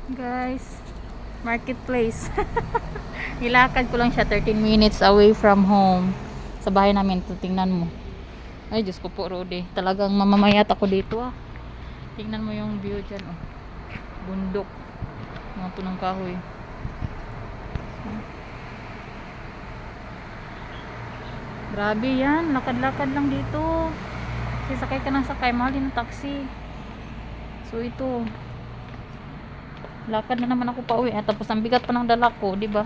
Guys, marketplace. Nilakad ko lang siya 13 minutes away from home. Sa bahay namin, tingnan mo. Ay, Diyos ko po, Rode. Talagang mamamayat ako dito ah. Tingnan mo yung view dyan oh. Bundok. Mga punong kahoy. Grabe yan. Lakad-lakad lang dito. Kasi sakay ka ng sakay. Mahal din ng taxi. So ito. Lakad na naman ako pa uwi. Tapos ang bigat pa ng dala ko. Diba?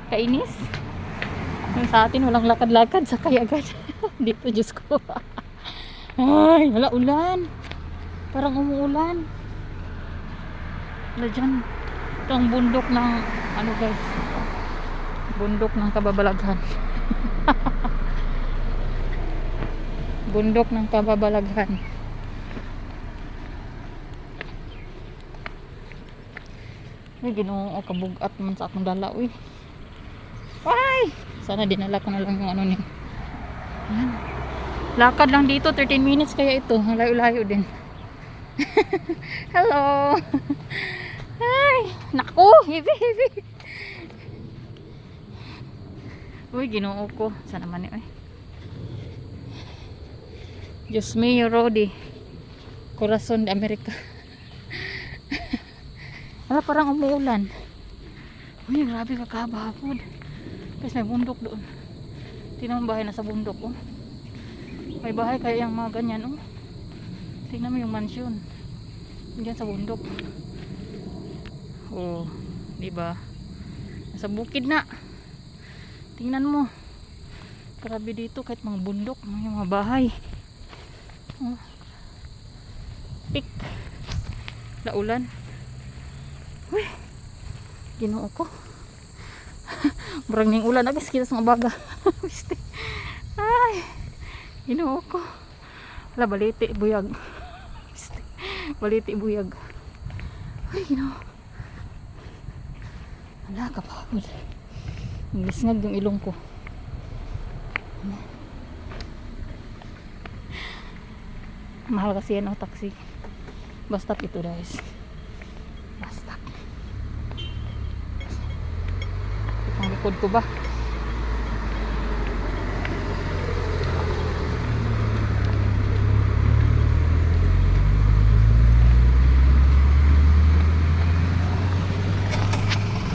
Kainis. Yung sa atin walang lakad-lakad. Sakay agad. Dito Diyos ko. Ay, wala ulan. Parang umuulan. Wala dyan. Ito ang bundok ng ano guys. Bundok ng Kababalaghan. Bundok ng Kababalaghan. Ay, Ginoo, kabugat man sa akong dala, uy. Ay! Sana dinala ko na lang yung ano niya. Ayan. Lakad lang dito, 13 minutes kaya ito. Layo-layo din. Hello! Ay! Naku! Heavy! Uy, Ginoo ko. Sana man yun, Diyos mío, Rodi. Corazon de America. Wala, parang umuulan. Uy, grabe kakahaba hapon. Kasi may bundok doon. Tingnan mo bahay na sa bundok, oh. May bahay kaya yung mga ganyan, oh. Tingnan mo yung mansion. Diyan sa bundok. Oh, diba? Nasa bukid na. Tingnan mo. Grabe dito kahit mga bundok, mga bahay. Oh. Pik. Laulan. Uy. Ginoo ko. Murang ning ulan agad kita sa baga. Ay. Ginoo ko. Wala baliti buyag. Baliti buyag. Ay, Ginoo. Wala kapagod. Ngisngag yung ilong ko. Mahal kasi yan ang taxi. Basta ito guys. Basta. Ang likod ko ba?